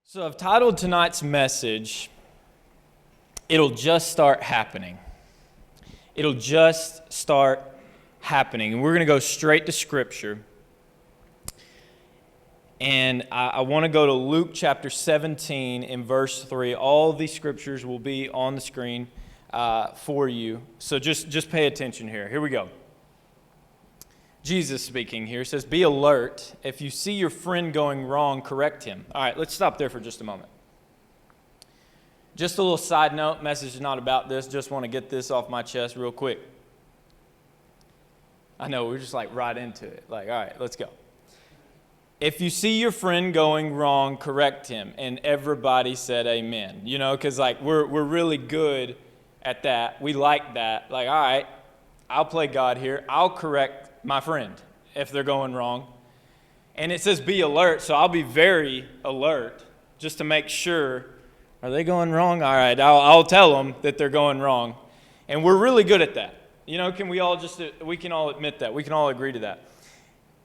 So I've titled tonight's message, It'll Just Start Happening. It'll just start happening. And we're going to go straight to Scripture. And I want to go to Luke chapter 17 in verse 3. All these scriptures will be on the screen for you. So just pay attention here. Here we go. Jesus speaking here says, "Be alert. If you see your friend going wrong, correct him." All right, let's stop there for just a moment. Just a little side note, message is not about this. Just want to get this off my chest real quick. I know, we're just like right into it. Like, all right, let's go. If you see your friend going wrong, correct him. And everybody said amen. You know, because like we're really good at that. We like that. Like, all right, I'll play God here. I'll correct my friend if they're going wrong. And it says be alert, so I'll be very alert just to make sure, are they going wrong? All right, I'll tell them that they're going wrong. And we're really good at that. You know, we can all admit that. We can all agree to that.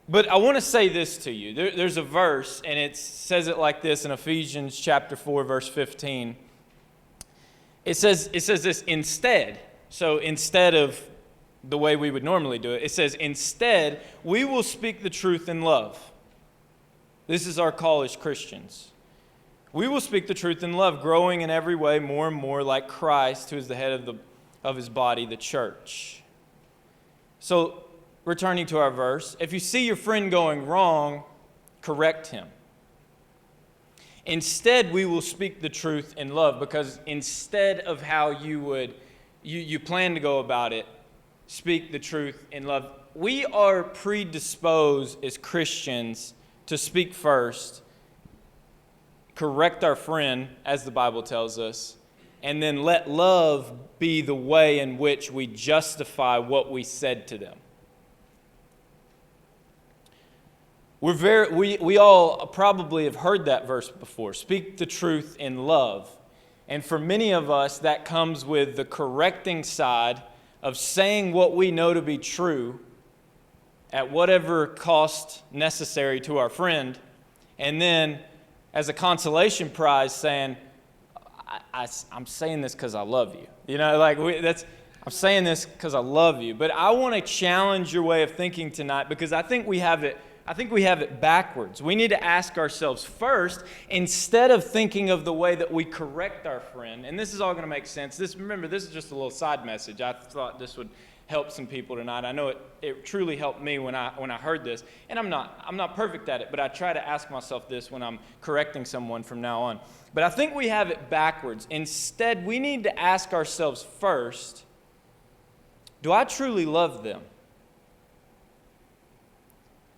But I want to say this to you. There's a verse, and it says it like this in Ephesians chapter 4, verse 15. It says this, instead. So instead of the way we would normally do it, it says, instead, we will speak the truth in love. This is our call as Christians. We will speak the truth in love, growing in every way more and more like Christ, who is the head of his body, the church. So, returning to our verse, if you see your friend going wrong, correct him. Instead, we will speak the truth in love, because instead of how you plan to go about it, speak the truth in love. We are predisposed as Christians to speak first, correct our friend, as the Bible tells us, and then let love be the way in which we justify what we said to them. We all probably have heard that verse before. Speak the truth in love. And for many of us, that comes with the correcting side of saying what we know to be true at whatever cost necessary to our friend, and then as a consolation prize saying, I'm saying this because I love you. You know, like I'm saying this because I love you. But I want to challenge your way of thinking tonight, because I think we have it backwards. We need to ask ourselves first, instead of thinking of the way that we correct our friend, and this is all going to make sense. Remember, this is just a little side message. I thought this would help some people tonight. I know it truly helped me when I heard this, and I'm not perfect at it, but I try to ask myself this when I'm correcting someone from now on. But I think we have it backwards. Instead, we need to ask ourselves first, do I truly love them?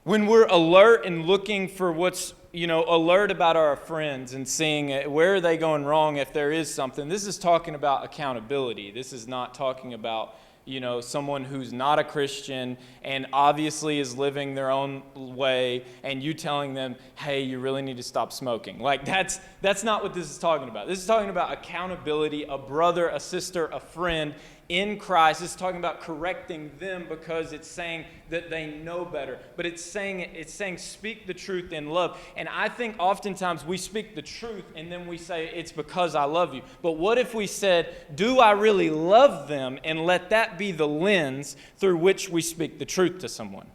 When we're alert and looking for what's, alert about our friends and seeing where are they going wrong if there is something, this is talking about accountability. This is not talking about, someone who's not a Christian and obviously is living their own way, and you telling them, hey, you really need to stop smoking. Like, that's not what this is talking about. This is talking about accountability, a brother, a sister, a friend in Christ. It's talking about correcting them because it's saying that they know better. But it's saying speak the truth in love. And I think oftentimes we speak the truth and then we say it's because I love you. But what if we said, do I really love them? And let that be the lens through which we speak the truth to someone.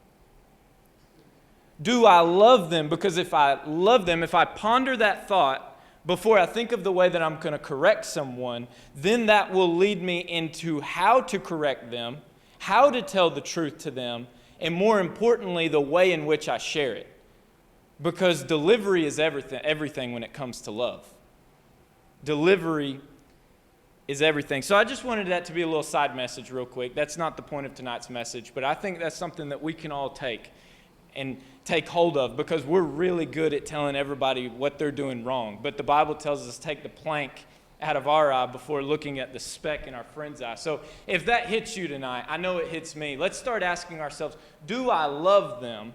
Do I love them? Because if I love them, if I ponder that thought before I think of the way that I'm going to correct someone, then that will lead me into how to correct them, how to tell the truth to them, and more importantly, the way in which I share it. Because delivery is everything when it comes to love. Delivery is everything. So I just wanted that to be a little side message real quick. That's not the point of tonight's message, but I think that's something that we can all take hold of, because we're really good at telling everybody what they're doing wrong. But the Bible tells us to take the plank out of our eye before looking at the speck in our friend's eye. So if that hits you tonight, I know it hits me. Let's start asking ourselves, do I love them?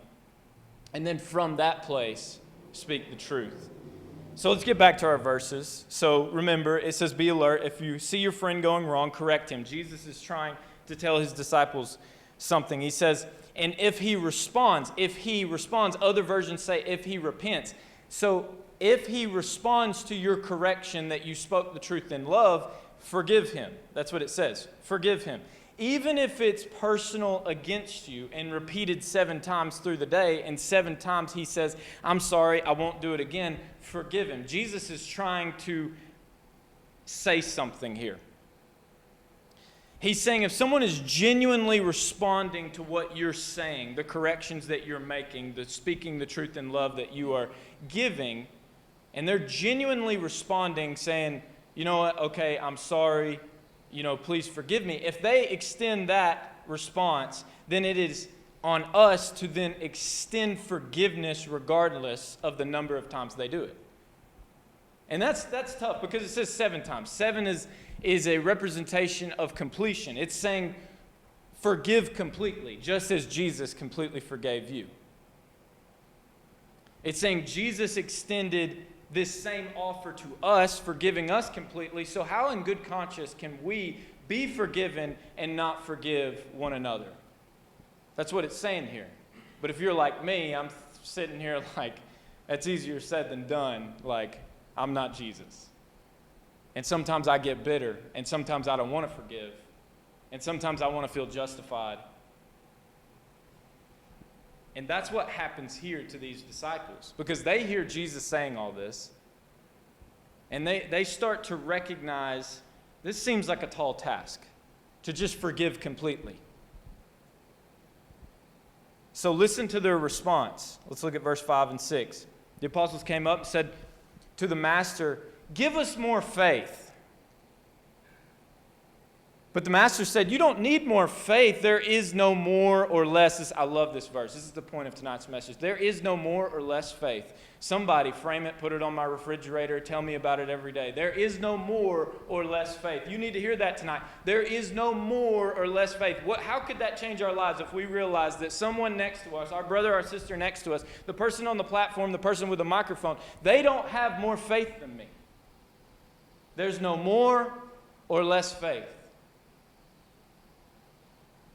And then from that place, speak the truth. So let's get back to our verses. So remember, it says, be alert. If you see your friend going wrong, correct him. Jesus is trying to tell his disciples something. He says, and if he responds, other versions say if he repents. So if he responds to your correction that you spoke the truth in love, forgive him. That's what it says. Forgive him. Even if it's personal against you and repeated 7 times through the day, and 7 times he says, I'm sorry, I won't do it again, forgive him. Jesus is trying to say something here. He's saying if someone is genuinely responding to what you're saying, the corrections that you're making, the speaking the truth in love that you are giving, and they're genuinely responding, saying, you know what, okay, I'm sorry, please forgive me. If they extend that response, then it is on us to then extend forgiveness regardless of the number of times they do it. And that's tough because it says 7 times. 7 is a representation of completion. It's saying forgive completely, just as Jesus completely forgave you. It's saying Jesus extended this same offer to us, forgiving us completely. So how in good conscience can we be forgiven and not forgive one another? That's what it's saying here. But if you're like me, I'm sitting here like, that's easier said than done. Like, I'm not Jesus. And sometimes I get bitter, and sometimes I don't want to forgive, and sometimes I want to feel justified. And that's what happens here to these disciples, because they hear Jesus saying all this, and they start to recognize this seems like a tall task, to just forgive completely. So listen to their response. Let's look at verse 5 and 6. The apostles came up and said to the master, give us more faith. But the master said, you don't need more faith. There is no more or less. I love this verse. This is the point of tonight's message. There is no more or less faith. Somebody frame it, put it on my refrigerator, tell me about it every day. There is no more or less faith. You need to hear that tonight. There is no more or less faith. How could that change our lives if we realize that someone next to us, our brother or sister next to us, the person on the platform, the person with a microphone, they don't have more faith than me? There's no more or less faith.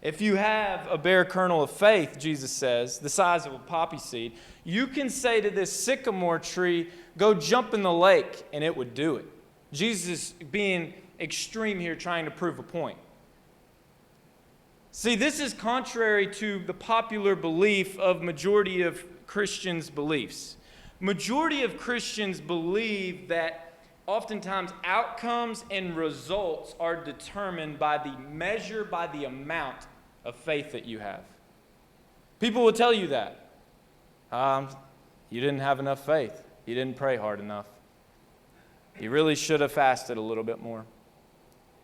If you have a bare kernel of faith, Jesus says, the size of a poppy seed, you can say to this sycamore tree, go jump in the lake, and it would do it. Jesus is being extreme here, trying to prove a point. See, this is contrary to the popular belief of majority of Christians' beliefs. Majority of Christians believe that oftentimes outcomes and results are determined by the measure, by the amount of faith that you have. People will tell you that. You didn't have enough faith. You didn't pray hard enough. You really should have fasted a little bit more.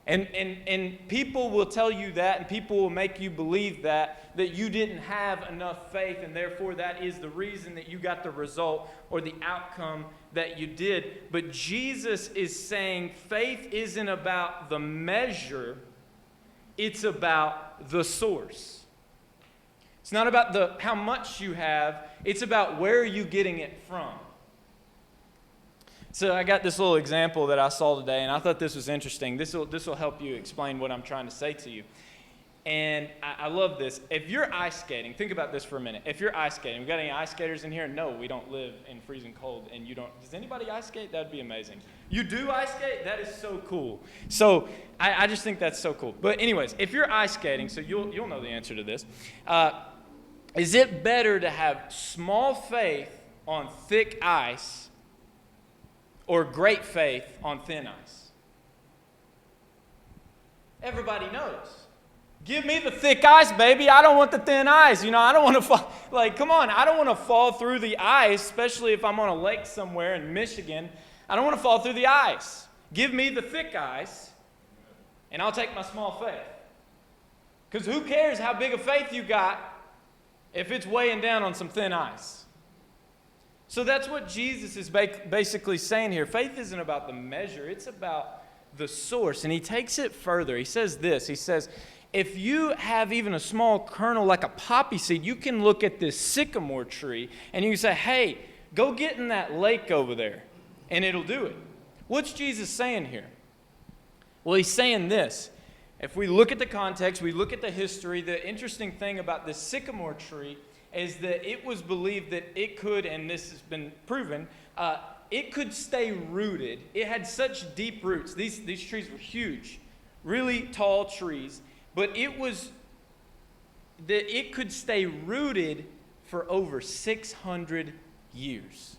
And people will tell you that, and people will make you believe that you didn't have enough faith, and therefore that is the reason that you got the result or the outcome that you did. But Jesus is saying faith isn't about the measure, it's about the source. It's not about how much you have, it's about where are you getting it from. So I got this little example that I saw today, and I thought this was interesting. This will help you explain what I'm trying to say to you. And I love this. If you're ice skating, think about this for a minute. If you're ice skating, we got any ice skaters in here? No, we don't live in freezing cold, and you don't. Does anybody ice skate? That'd be amazing. You do ice skate? That is so cool. So I just think that's so cool. But anyways, if you're ice skating, so you'll know the answer to this. Is it better to have small faith on thick ice or great faith on thin ice? Everybody knows. Give me the thick ice, baby. I don't want the thin ice. I don't want to fall. Come on. I don't want to fall through the ice, especially if I'm on a lake somewhere in Michigan. I don't want to fall through the ice. Give me the thick ice, and I'll take my small faith. Because who cares how big a faith you got if it's weighing down on some thin ice? So that's what Jesus is basically saying here. Faith isn't about the measure, it's about the source. And he takes it further. He says this. He says, if you have even a small kernel like a poppy seed, you can look at this sycamore tree and you can say, hey, go get in that lake over there, and it'll do it. What's Jesus saying here? Well, he's saying this. If we look at the context, we look at the history, the interesting thing about this sycamore tree is that it was believed that it could, and this has been proven, it could stay rooted. It had such deep roots. These trees were huge, really tall trees, but it could stay rooted for over 600 years.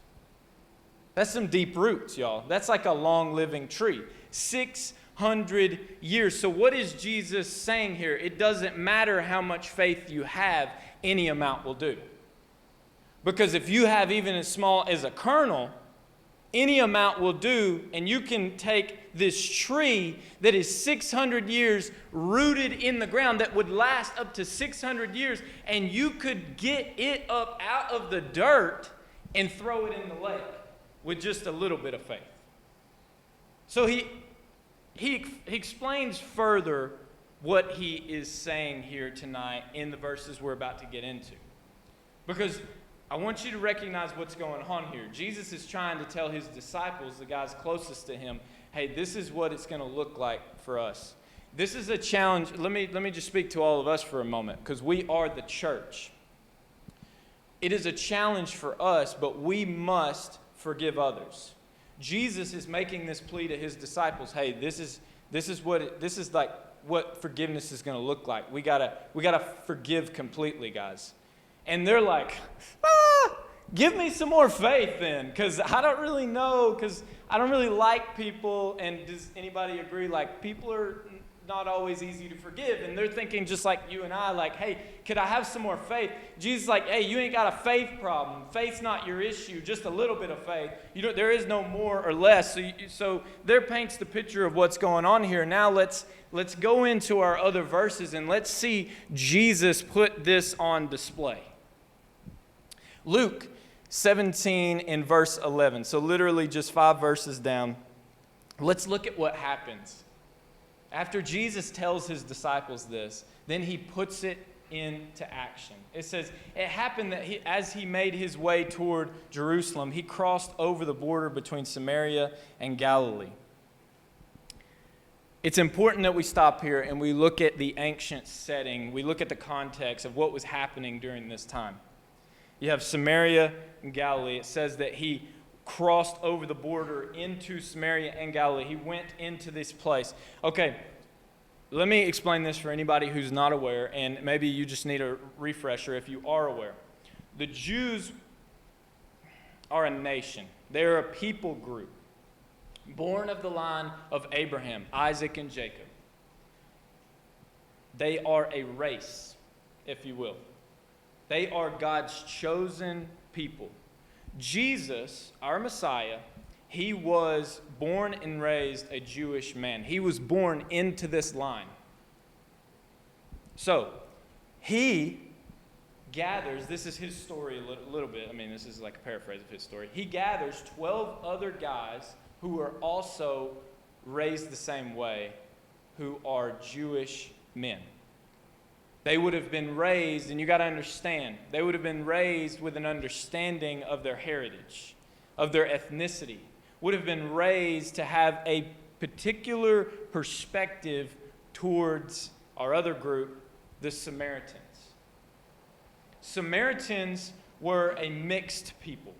That's some deep roots, y'all. That's like a long living tree. 600 years. So what is Jesus saying here? It doesn't matter how much faith you have, any amount will do. Because if you have even as small as a kernel, any amount will do, and you can take this tree that is 600 years rooted in the ground that would last up to 600 years, and you could get it up out of the dirt and throw it in the lake with just a little bit of faith. So he explains further what he is saying here tonight in the verses we're about to get into. Because I want you to recognize what's going on here. Jesus is trying to tell his disciples, the guys closest to him, hey, this is what it's going to look like for us. This is a challenge. Let me just speak to all of us for a moment, because we are the church. It is a challenge for us, but we must forgive others. Jesus is making this plea to his disciples. Hey, this is like what forgiveness is going to look like. We gotta forgive completely, guys. And they're like, give me some more faith then, because I don't really know, because I don't really like people. And does anybody agree? Like, people are not always easy to forgive. And they're thinking just like you and I, like, hey, could I have some more faith? Jesus is like, hey, you ain't got a faith problem. Faith's not your issue, just a little bit of faith. There is no more or less. So there paints the picture of what's going on here. Now let's go into our other verses and let's see Jesus put this on display. Luke 17 in verse 11. So literally just 5 verses down. Let's look at what happens. After Jesus tells his disciples this, then he puts it into action. It says, it happened that as he made his way toward Jerusalem, he crossed over the border between Samaria and Galilee. It's important that we stop here and we look at the ancient setting. We look at the context of what was happening during this time. You have Samaria and Galilee. It says that he crossed over the border into Samaria and Galilee. He went into this place. Okay, let me explain this for anybody who's not aware, and maybe you just need a refresher if you are aware. The Jews are a nation. They're a people group, born of the line of Abraham, Isaac, and Jacob. They are a race, if you will. They are God's chosen people. Jesus, our Messiah, he was born and raised a Jewish man. He was born into this line. So, he gathers, this is his story a little bit. I mean, this is like a paraphrase of his story. He gathers 12 other guys who are also raised the same way, who are Jewish men. They would have been raised, and you got to understand, they would have been raised with an understanding of their heritage, of their ethnicity, would have been raised to have a particular perspective towards our other group, the Samaritans. Samaritans were a mixed people.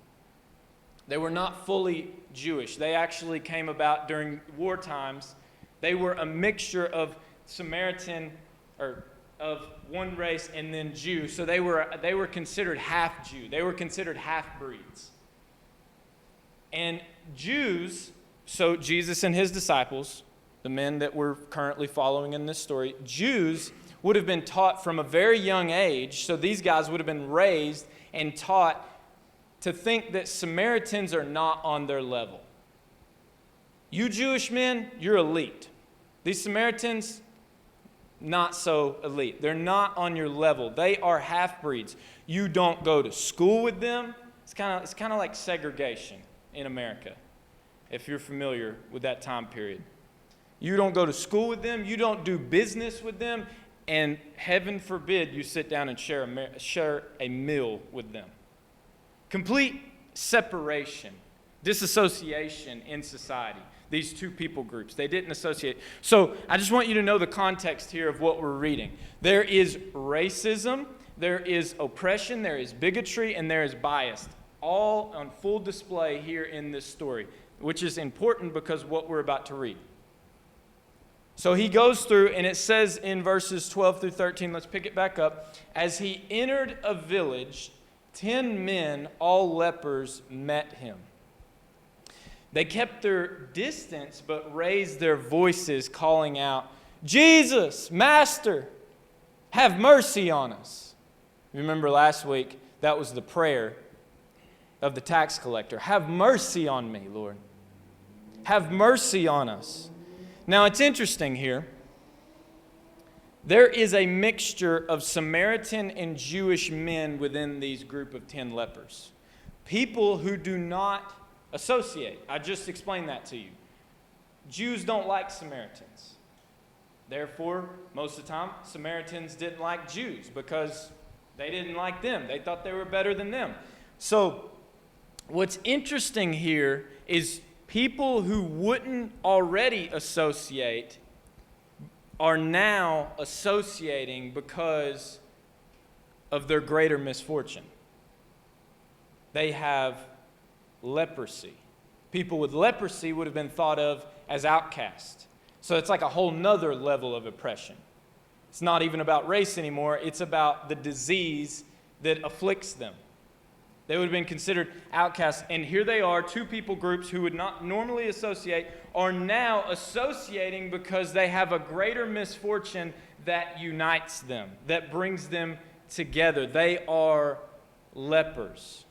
They were not fully Jewish. They actually came about during war times. They were a mixture of Samaritan, or of one race, and then Jew. So they were considered half Jew. They were considered half breeds. And Jews, so Jesus and his disciples, the men that we're currently following in this story, Jews would have been taught from a very young age. So these guys would have been raised and taught to think that Samaritans are not on their level. You Jewish men, you're elite. These Samaritans, not so elite. They're not on your level. They are half-breeds. You don't go to school with them. It's kind of like segregation in America, if you're familiar with that time period. You don't go to school with them. You don't do business with them. And heaven forbid you sit down and share a meal with them. Complete separation, disassociation in society. These two people groups, they didn't associate. So I just want you to know the context here of what we're reading. There is racism, there is oppression, there is bigotry, and there is bias all on full display here in this story, which is important because what we're about to read. So he goes through, and it says in verses 12 through 13, let's pick it back up. As he entered a village, 10 men, all lepers, met him. They kept their distance, but raised their voices, calling out, "Jesus, Master, have mercy on us." Remember last week, that was the prayer of the tax collector. Have mercy on me, Lord. Have mercy on us. Now, it's interesting here. There is a mixture of Samaritan and Jewish men within these group of 10 lepers. People who do not associate. I just explained that to you. Jews don't like Samaritans. Therefore, most of the time, Samaritans didn't like Jews because they didn't like them. They thought they were better than them. So, what's interesting here is people who wouldn't already associate are now associating because of their greater misfortune. They have leprosy. People with leprosy would have been thought of as outcasts. So it's like a whole nother level of oppression. It's not even about race anymore. It's about the disease that afflicts them. They would have been considered outcasts. And here they are, two people groups who would not normally associate are now associating because they have a greater misfortune that unites them, that brings them together. They are lepers.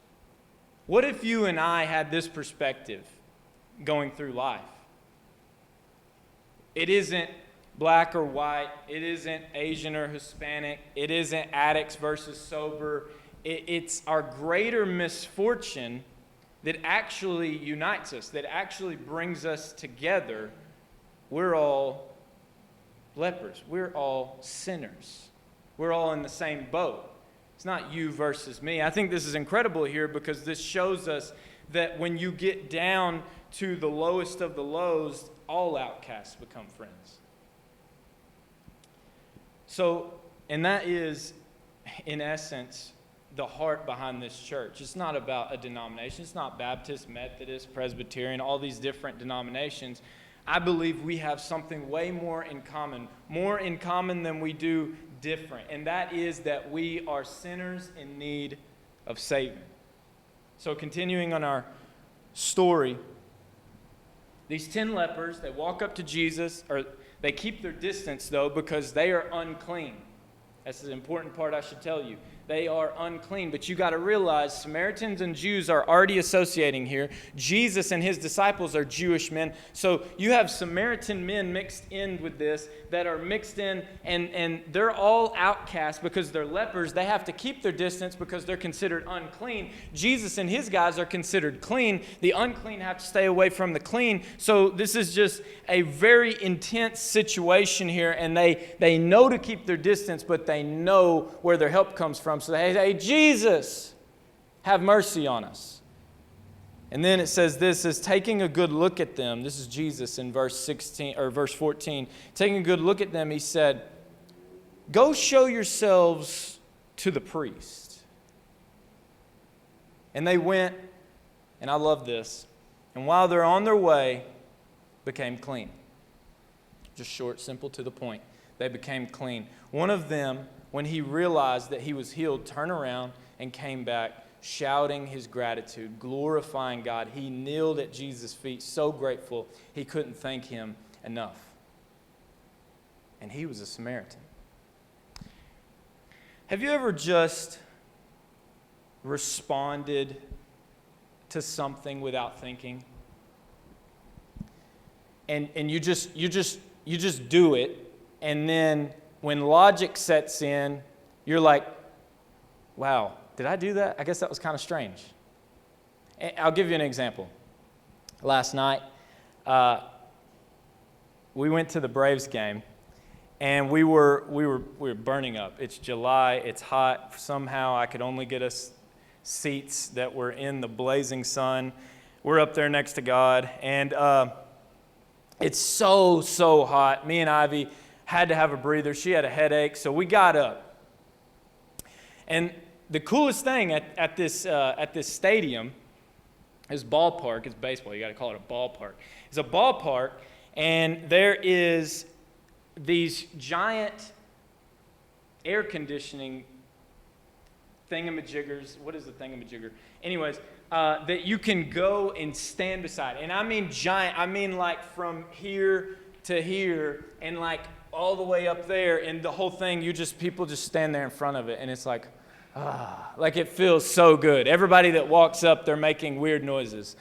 What if you and I had this perspective going through life? It isn't black or white. It isn't Asian or Hispanic. It isn't addicts versus sober. It's our greater misfortune that actually unites us, that actually brings us together. We're all lepers. We're all sinners. We're all in the same boat. It's not you versus me. I think this is incredible here because this shows us that when you get down to the lowest of the lows, all outcasts become friends. So, and that is, in essence, the heart behind this church. It's not about a denomination. It's not Baptist, Methodist, Presbyterian, all these different denominations. I believe we have something way more in common than we do different. And that is that we are sinners in need of saving. So continuing on our story, these 10 lepers, they walk up to Jesus, or they keep their distance though because they are unclean. That's an important part I should tell you. They are unclean. But you got to realize Samaritans and Jews are already associating here. Jesus and his disciples are Jewish men. So you have Samaritan men mixed in with this that are mixed in, and they're all outcasts because they're lepers. They have to keep their distance because they're considered unclean. Jesus and his guys are considered clean. The unclean have to stay away from the clean. So this is just a very intense situation here, and they know to keep their distance, but they know where their help comes from. So they say, "Hey, Jesus, have mercy on us." And then it says this is taking a good look at them. This is Jesus in verse 16 or verse 14. Taking a good look at them, he said, "Go show yourselves to the priest." And they went, and I love this, and while they're on their way, became clean. Just short, simple, to the point. They became clean. One of them, when he realized that he was healed, turned around and came back shouting his gratitude, glorifying God. He kneeled at Jesus' feet, so grateful he couldn't thank him enough. And he was a Samaritan. Have you ever just responded to something without thinking? And you just do it, and then when logic sets in, you're like, wow, did I do that? I guess that was kind of strange. I'll give you an example. Last night, we went to the Braves game, and we were burning up. It's July, it's hot. Somehow I could only get us seats that were in the blazing sun. We're up there next to God, and it's so hot. Me and Ivy had to have a breather. She had a headache, so we got up. And the coolest thing at this stadium is ballpark. It's baseball. You got to call it a ballpark. It's a ballpark, and there is these giant air conditioning thingamajiggers. What is the thingamajigger? Anyways, that you can go and stand beside. And I mean giant. I mean like from here to here and like all the way up there. And the whole thing, people just stand there in front of it. And it's like, like it feels so good. Everybody that walks up, they're making weird noises.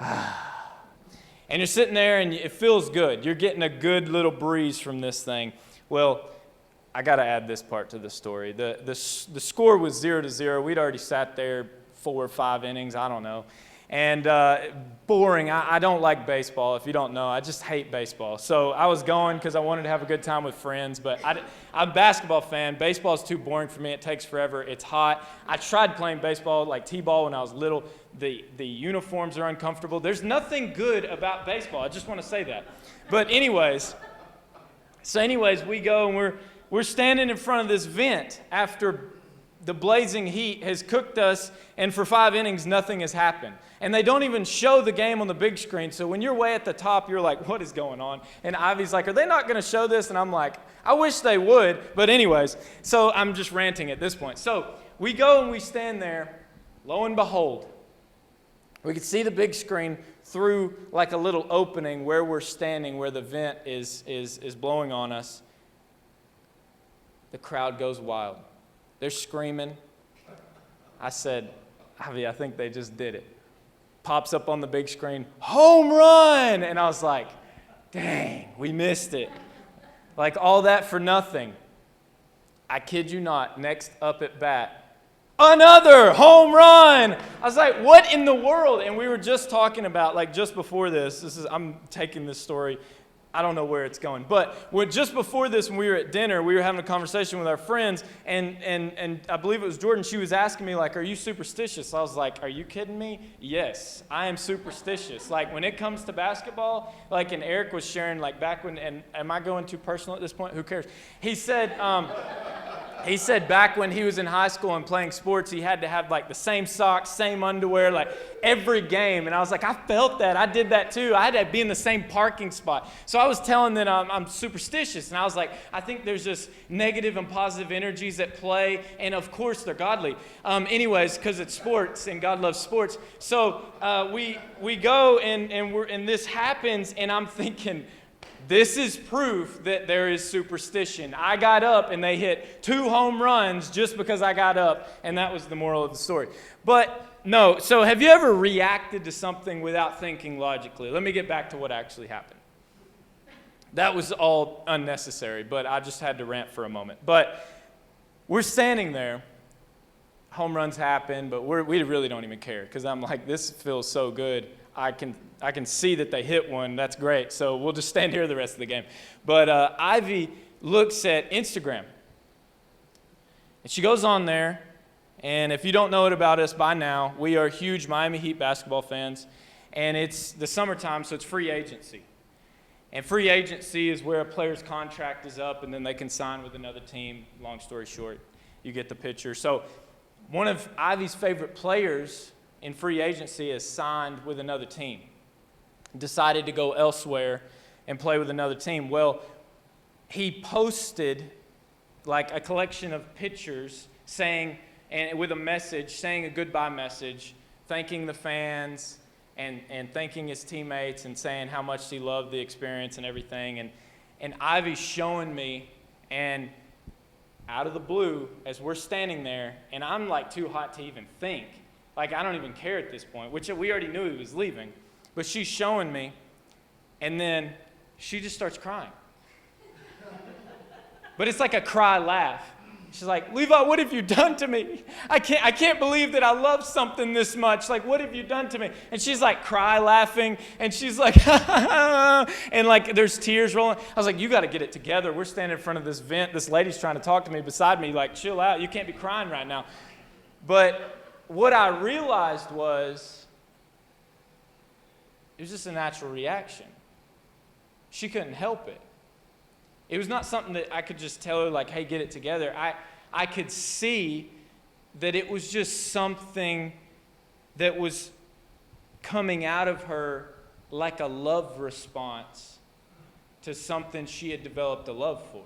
And you're sitting there and it feels good. You're getting a good little breeze from this thing. Well, I got to add this part to the story. The score was 0-0. We'd already sat there 4 or 5 innings, I don't know. And boring. I don't like baseball, if you don't know. I just hate baseball. So I was going because I wanted to have a good time with friends. But I'm a basketball fan. Baseball is too boring for me. It takes forever. It's hot. I tried playing baseball, like t-ball, when I was little. The uniforms are uncomfortable. There's nothing good about baseball. I just want to say that. But anyways, we go and we're standing in front of this vent after the blazing heat has cooked us, and for 5 innings, nothing has happened. And they don't even show the game on the big screen. So when you're way at the top, you're like, what is going on? And Ivy's like, are they not going to show this? And I'm like, I wish they would. But anyways, so I'm just ranting at this point. So we go and we stand there. Lo and behold, we can see the big screen through like a little opening where we're standing, where the vent is blowing on us. The crowd goes wild. They're screaming. I said, Ivy, I think they just did it. Pops up on the big screen, home run! And I was like, dang, we missed it. Like all that for nothing. I kid you not, next up at bat, another home run! I was like, what in the world? And we were just talking about, like just before this, I'm taking this story, I don't know where it's going. But just before this, when we were at dinner, we were having a conversation with our friends, and I believe it was Jordan. She was asking me, like, are you superstitious? I was like, are you kidding me? Yes, I am superstitious. Like, when it comes to basketball, like, and Eric was sharing, like, back when, and am I going too personal at this point? Who cares? He said back when he was in high school and playing sports, he had to have like the same socks, same underwear, like every game. And I was like, I felt that. I did that too. I had to be in the same parking spot. So I was telling them I'm superstitious. And I was like, I think there's just negative and positive energies at play. And of course, they're godly. Anyways, because it's sports and God loves sports. So we go and this happens. And I'm thinking, this is proof that there is superstition. I got up and they hit 2 home runs just because I got up, and that was the moral of the story. But no, so have you ever reacted to something without thinking logically? Let me get back to what actually happened. That was all unnecessary, but I just had to rant for a moment. But we're standing there. Home runs happen, but we really don't even care because I'm like, this feels so good. I can see that they hit one. That's great. So we'll just stand here the rest of the game. But Ivy looks at Instagram. And she goes on there. And if you don't know it about us by now, we are huge Miami Heat basketball fans. And it's the summertime, so it's free agency. And free agency is where a player's contract is up and then they can sign with another team. Long story short, you get the picture. So one of Ivy's favorite players in free agency is signed with another team, decided to go elsewhere and play with another team. Well, he posted like a collection of pictures saying, and with a message, saying a goodbye message, thanking the fans and thanking his teammates and saying how much he loved the experience and everything. And Ivy's showing me, and out of the blue, as we're standing there, and I'm like too hot to even think. Like, I don't even care at this point, which we already knew he was leaving. But she's showing me, and then she just starts crying. But it's like a cry laugh. She's like, Levi, what have you done to me? I can't believe that I love something this much. Like, what have you done to me? And she's like cry laughing, and she's like, and like there's tears rolling. I was like, you got to get it together. We're standing in front of this vent. This lady's trying to talk to me beside me. Like, chill out. You can't be crying right now. But what I realized was it was just a natural reaction. She couldn't help it. It was not something that I could just tell her, like, hey, get it together. I could see that it was just something that was coming out of her like a love response to something she had developed a love for.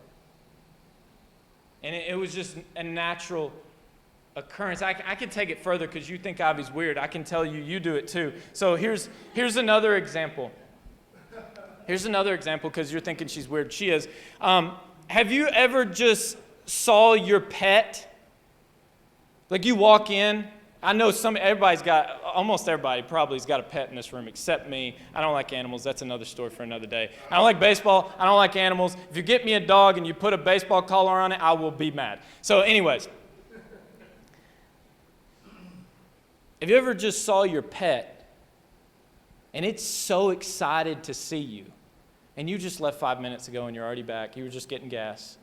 And it was just a natural occurrence. I can take it further because you think Ivy's weird. I can tell you, you do it too. So here's another example. Here's another example because you're thinking she's weird. She is. Have you ever just saw your pet? Like you walk in. I know almost everybody probably has got a pet in this room except me. I don't like animals. That's another story for another day. I don't like baseball. I don't like animals. If you get me a dog and you put a baseball collar on it, I will be mad. So anyways. Have you ever just saw your pet and it's so excited to see you? And you just left 5 minutes ago and you're already back. You were just getting gas.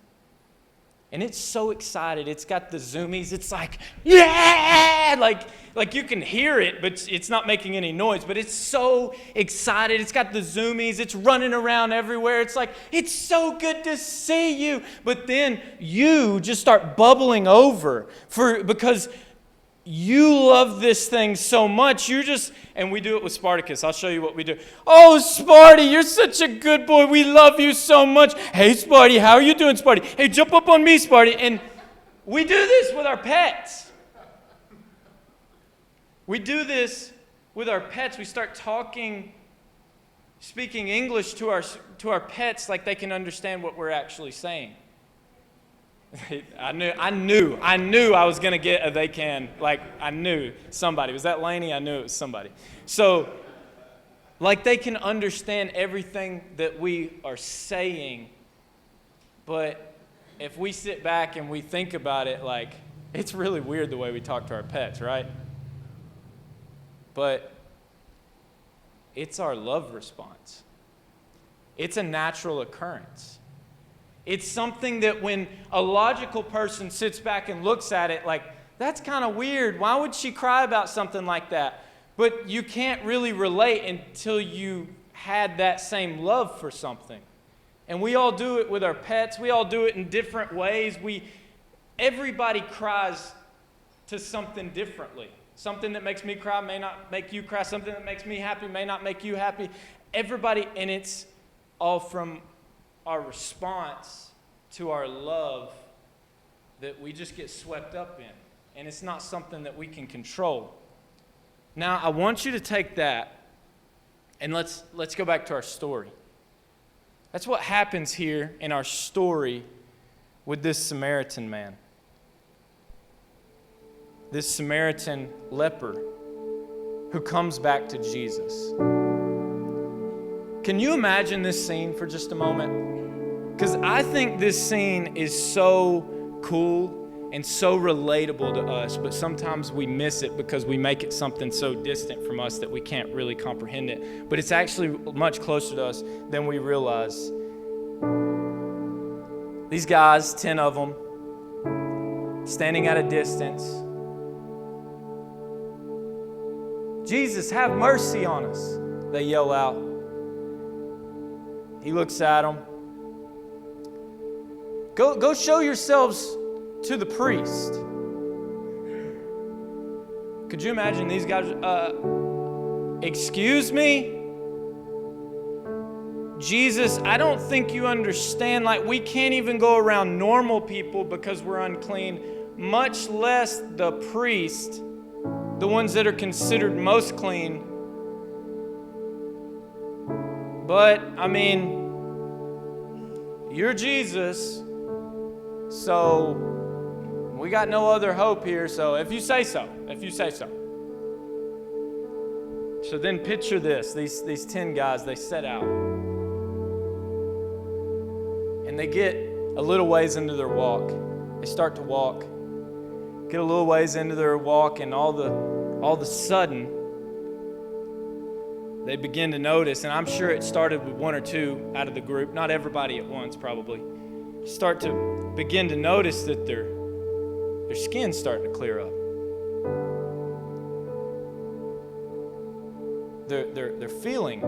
And it's so excited. It's got the zoomies. It's like, yeah! Like you can hear it, but it's not making any noise. But it's so excited. It's got the zoomies. It's running around everywhere. It's like, it's so good to see you. But then you just start bubbling over because you love this thing so much. And we do it with Spartacus. I'll show you what we do. Oh, Sparty, you're such a good boy. We love you so much. Hey, Sparty, how are you doing, Sparty? Hey, jump up on me, Sparty. And we do this with our pets. We do this with our pets. We start speaking English to our pets like they can understand what we're actually saying. I knew I was going to get a they can. Like, I knew somebody. Was that Laney? I knew it was somebody. So, like, they can understand everything that we are saying. But if we sit back and we think about it, like, it's really weird the way we talk to our pets, right? But it's our love response. It's a natural occurrence. It's something that when a logical person sits back and looks at it like, that's kind of weird. Why would she cry about something like that? But you can't really relate until you had that same love for something. And we all do it with our pets. We all do it in different ways. Everybody cries to something differently. Something that makes me cry may not make you cry. Something that makes me happy may not make you happy. Everybody, and it's all from our response to our love that we just get swept up in. And it's not something that we can control. Now, I want you to take that and let's go back to our story. That's what happens here in our story with this Samaritan man. This Samaritan leper who comes back to Jesus. Can you imagine this scene for just a moment? Because I think this scene is so cool and so relatable to us, but sometimes we miss it because we make it something so distant from us that we can't really comprehend it. But it's actually much closer to us than we realize. These guys, 10 of them, standing at a distance. Jesus, have mercy on us, they yell out. He looks at them. Go show yourselves to the priest. Could you imagine these guys? Excuse me? Jesus, I don't think you understand. Like, we can't even go around normal people because we're unclean, much less the priest, the ones that are considered most clean. But, I mean, you're Jesus, so we got no other hope here, so if you say so. So then picture this, these 10 guys, they set out. And they get a little ways into their walk. They start to walk. Get a little ways into their walk, and all of a sudden, they begin to notice, and I'm sure it started with one or two out of the group, not everybody at once probably, start to begin to notice that their skin's starting to clear up. Their feeling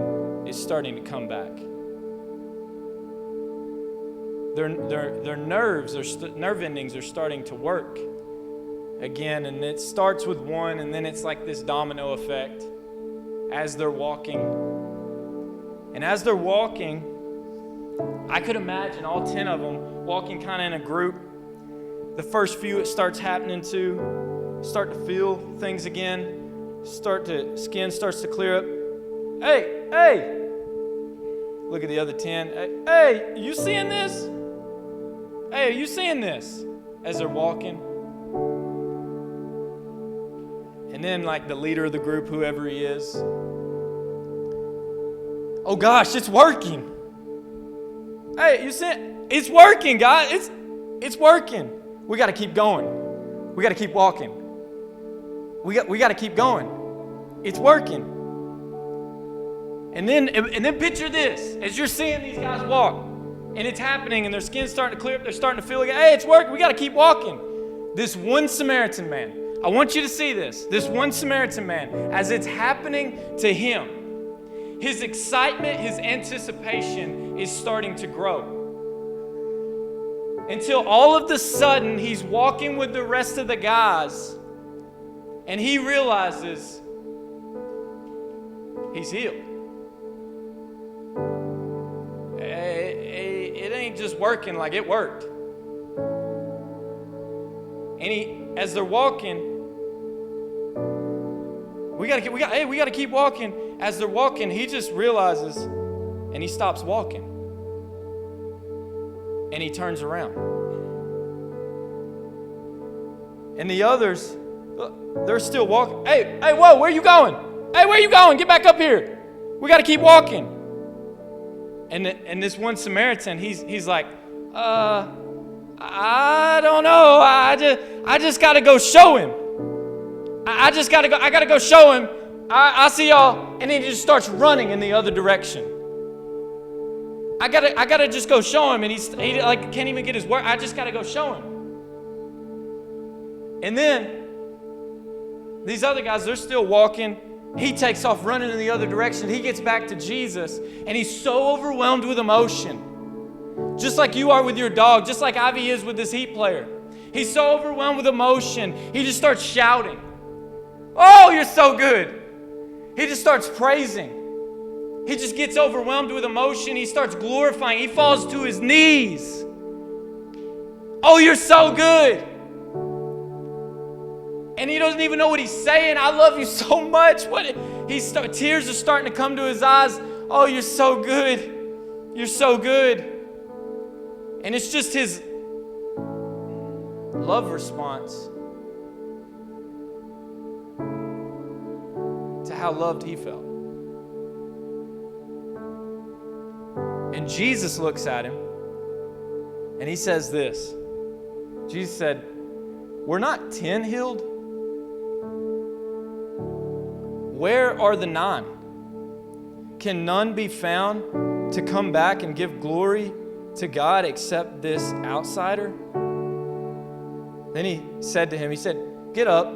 is starting to come back. Their nerves, nerve endings are starting to work. again, and it starts with one, and then it's like this domino effect as they're walking. And as they're walking, I could imagine all 10 of them walking kind of in a group. The first few it starts happening to, start to feel things again, skin starts to clear up. Hey! Look at the other 10. Hey, you seeing this? Hey, are you seeing this? As they're walking. And then like the leader of the group, whoever he is. Oh gosh, it's working. Hey, you see? It's working, guys. It's working. We got to keep going. We got to keep walking. We got to keep going. It's working. And then picture this as you're seeing these guys walk, and it's happening, and their skin's starting to clear up. They're starting to feel like, hey, it's working. We got to keep walking. This one Samaritan man. I want you to see this. This one Samaritan man, as it's happening to him, his excitement, his anticipation is starting to grow. Until all of a sudden, he's walking with the rest of the guys, and he realizes he's healed. It ain't just working like it worked. And as they're walking, we gotta keep walking. As they're walking, he just realizes, and he stops walking, and he turns around. And the others, they're still walking. Hey, whoa, where are you going? Hey, where are you going? Get back up here. We gotta keep walking. And this one Samaritan, he's like, I don't know. I just got to go show him. I got to go show him. I see y'all. And then he just starts running in the other direction. I got to just go show him. And he like can't even get his word. I just got to go show him. And then these other guys, they're still walking. He takes off running in the other direction. He gets back to Jesus, and he's so overwhelmed with emotion. Just like you are with your dog, just like Ivy is with this Heat player. He's so overwhelmed with emotion, he just starts shouting. Oh, you're so good. He just starts praising. He just gets overwhelmed with emotion. He starts glorifying. He falls to his knees. Oh, you're so good. And he doesn't even know what he's saying. I love you so much. Tears are starting to come to his eyes. Oh, you're so good. You're so good. And it's just his love response to how loved he felt. And Jesus looks at him and he says this. Jesus said, "Were not 10 healed? Where are the 9? Can none be found to come back and give glory to God except this outsider?" Then he said to him, "Get up,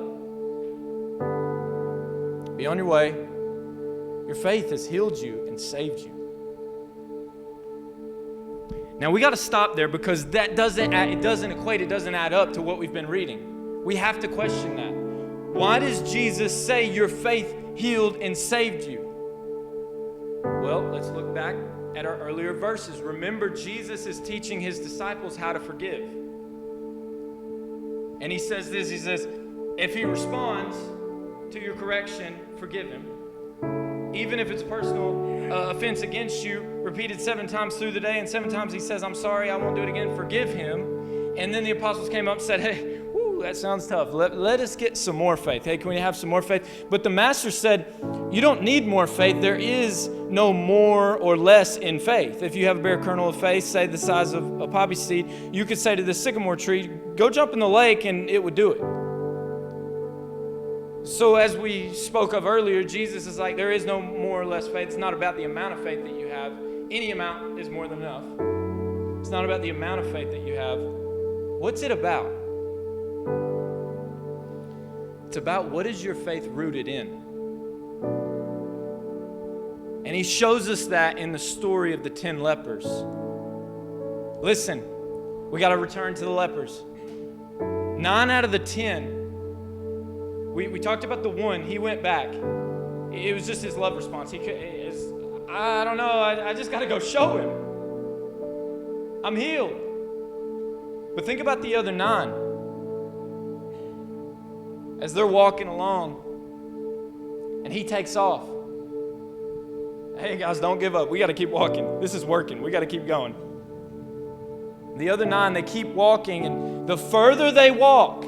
be on your way. Your faith has healed you and saved you." Now we got to stop there because that doesn't add up to what we've been reading. We have to question that. Why does Jesus say your faith healed and saved you? Well, let's look back at our earlier verses. Remember, Jesus is teaching his disciples how to forgive. And he says this, he says, if he responds to your correction, forgive him. Even if it's personal offense against you, repeated 7 times through the day, and 7 times he says, "I'm sorry, I won't do it again," forgive him. And then the apostles came up and said, "Hey, that sounds tough. Let us get some more faith. Hey, can we have some more faith?" But the master said, you don't need more faith. There is no more or less in faith. If you have a bare kernel of faith, say the size of a poppy seed, you could say to this sycamore tree, "Go jump in the lake," and it would do it. So as we spoke of earlier, Jesus is like, there is no more or less faith. It's not about the amount of faith that you have. Any amount is more than enough. It's not about the amount of faith that you have. What's it about? It's about what is your faith rooted in. And he shows us that in the story of the 10 lepers. Listen, we got to return to the lepers. 9 out of the 10 We talked about the one. He went back. It was just his love response. I don't know. I just got to go show him. I'm healed. But think about the other 9. As they're walking along, and he takes off. Hey guys, don't give up. We got to keep walking. This is working. We got to keep going. The other 9, they keep walking, and the further they walk,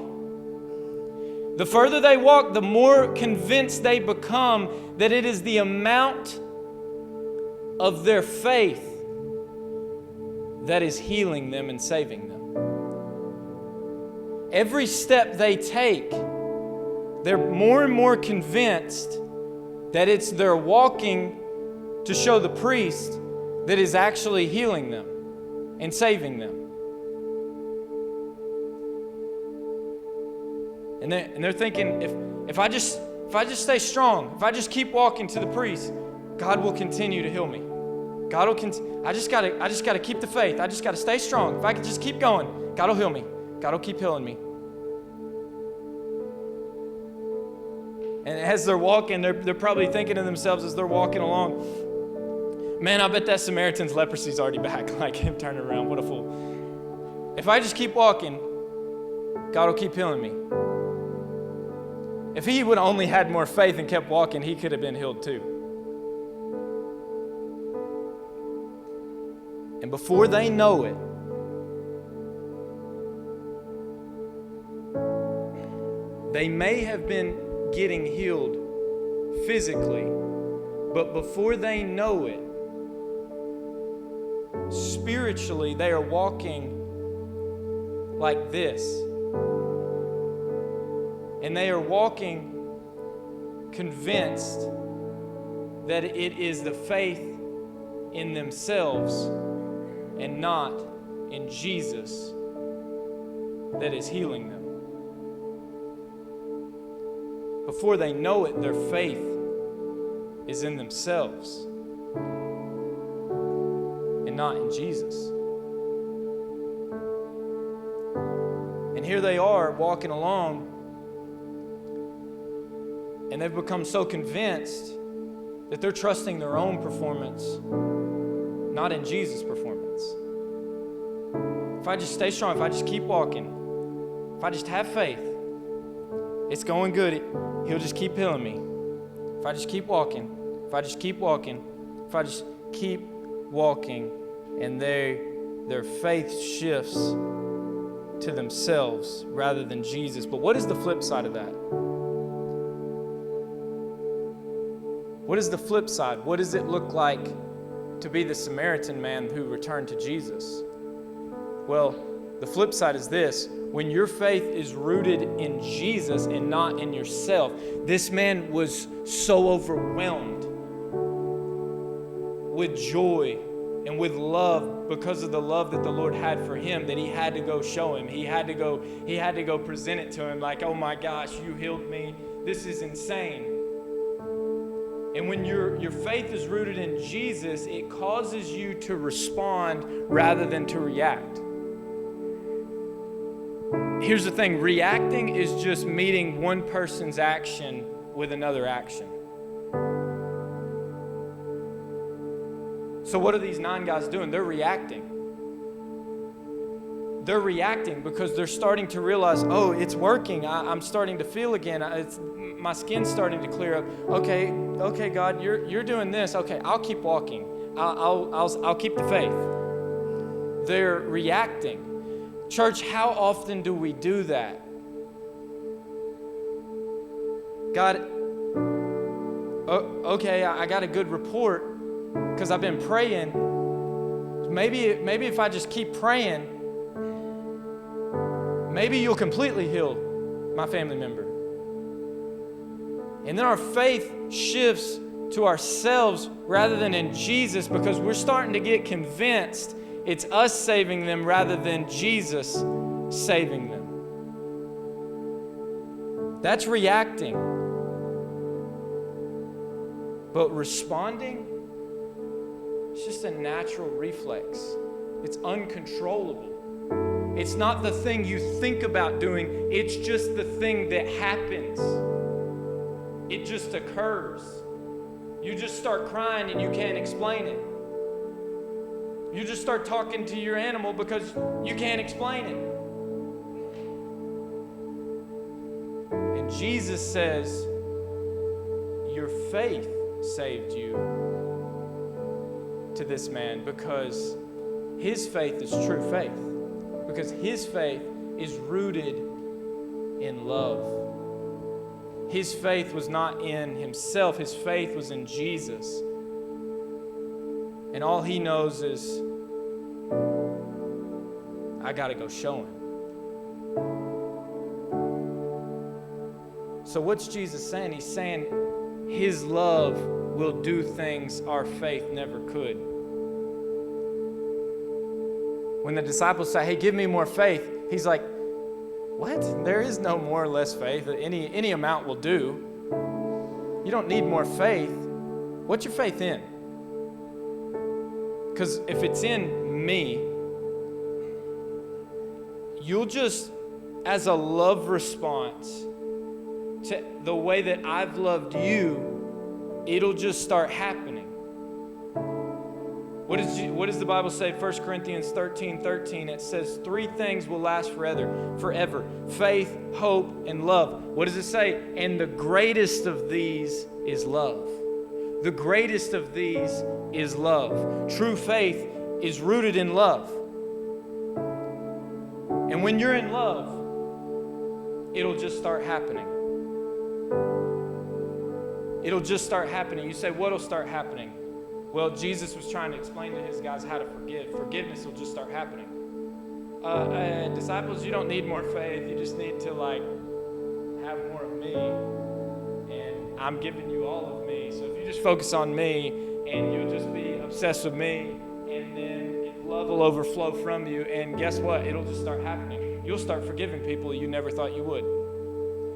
the more convinced they become that it is the amount of their faith that is healing them and saving them. Every step they take, they're more and more convinced that it's their walking to show the priest that is actually healing them and saving them. And they're thinking, if I just stay strong, if I just keep walking to the priest, God will continue to heal me. God will I just gotta keep the faith. I just gotta stay strong. If I can just keep going, God will heal me. God will keep healing me. And as they're walking, they're probably thinking to themselves as they're walking along, man, I bet that Samaritan's leprosy's already back. Like him turning around, what a fool. If I just keep walking, God will keep healing me. If he would have only had more faith and kept walking, he could have been healed too. And before they know it, they may have been getting healed physically, but before they know it, spiritually, they are walking like this. And they are walking convinced that it is the faith in themselves and not in Jesus that is healing them. Before they know it, their faith is in themselves and not in Jesus. And here they are walking along, and they've become so convinced that they're trusting their own performance, not in Jesus' performance. If I just stay strong, if I just keep walking, if I just have faith, it's going good. He'll just keep healing me. If I just keep walking, if I just keep walking, if I just keep walking, and their faith shifts to themselves rather than Jesus. But what is the flip side of that? What is the flip side? What does it look like to be the Samaritan man who returned to Jesus? Well, the flip side is this. When your faith is rooted in Jesus and not in yourself, this man was so overwhelmed with joy and with love because of the love that the Lord had for him that he had to go show him. He had to go present it to him like, oh my gosh, you healed me. This is insane. And when your faith is rooted in Jesus, it causes you to respond rather than to react. Here's the thing, reacting is just meeting one person's action with another action. So what are these 9 guys doing? They're reacting. They're reacting because they're starting to realize, oh, it's working. I'm starting to feel again. My skin's starting to clear up. Okay, God, you're doing this. Okay, I'll keep walking. I'll keep the faith. They're reacting. Church, how often do we do that? God, okay, I got a good report because I've been praying. Maybe if I just keep praying, maybe you'll completely heal my family member. And then our faith shifts to ourselves rather than in Jesus because we're starting to get convinced it's us saving them rather than Jesus saving them. That's reacting. But responding, it's just a natural reflex. It's uncontrollable. It's not the thing you think about doing, it's just the thing that happens. it just occurs. You just start crying and you can't explain it. You just start talking to your animal because you can't explain it. And Jesus says, your faith saved you to this man, because his faith is true faith. Because his faith is rooted in love. His faith was not in himself. His faith was in Jesus. And all he knows is, I got to go show him. So what's Jesus saying? He's saying his love will do things our faith never could. When the disciples say, hey, give me more faith, he's like, what? There is no more or less faith. Any amount will do. You don't need more faith. What's your faith in? Because if it's in me, you'll just, as a love response to the way that I've loved you, it'll just start happening. What does the Bible say? 1 Corinthians 13:13. It says 3 things will last forever. Faith, hope, and love. What does it say? And the greatest of these is love. The greatest of these is love. True faith is rooted in love. And when you're in love, it'll just start happening. It'll just start happening. You say, what'll start happening? Well, Jesus was trying to explain to his guys how to forgive. Forgiveness will just start happening. Disciples, you don't need more faith. You just need to have more of me. And I'm giving you all of me. So if you just focus on me and you'll just be obsessed with me, and then love will overflow from you. And guess what? It'll just start happening. You'll start forgiving people you never thought you would.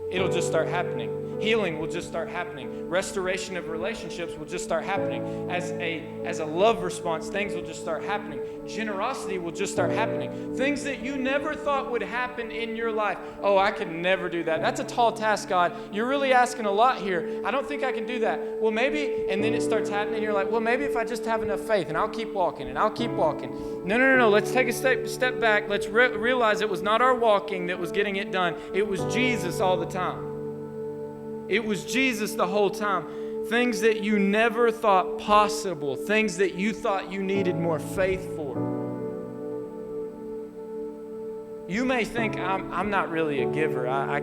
It'll just start happening. Healing will just start happening. Restoration of relationships will just start happening. As a love response, things will just start happening. Generosity will just start happening. Things that you never thought would happen in your life. Oh, I could never do that. That's a tall task, God. You're really asking a lot here. I don't think I can do that. Well, maybe, and then it starts happening. You're like, well, maybe if I just have enough faith, and I'll keep walking, and I'll keep walking. No. Let's take a step back. Let's realize it was not our walking that was getting it done. It was Jesus all the time. It was Jesus the whole time. Things that you never thought possible. Things that you thought you needed more faith for. You may think, I'm not really a giver. I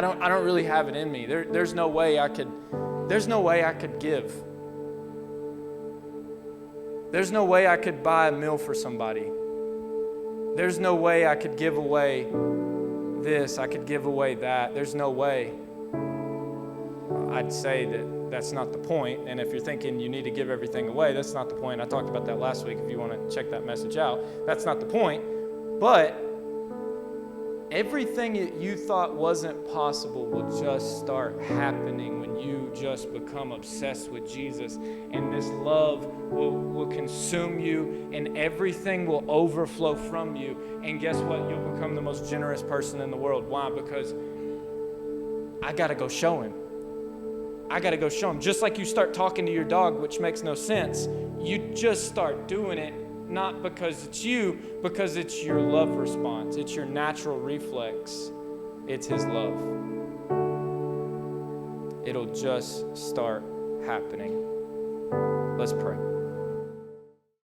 don't really have it in me. There's no way I could give. There's no way I could buy a meal for somebody. There's no way I could give away this. I could give away that. There's no way. I'd say that that's not the point. And if you're thinking you need to give everything away, that's not the point. I talked about that last week if you want to check that message out. That's not the point. But everything that you thought wasn't possible will just start happening when you just become obsessed with Jesus. And this love will consume you, and everything will overflow from you. And guess what? You'll become the most generous person in the world. Why? Because I got to go show him. I got to go show him. Just like you start talking to your dog, which makes no sense, you just start doing it, not because it's you, because it's your love response. It's your natural reflex. It's his love. It'll just start happening. Let's pray.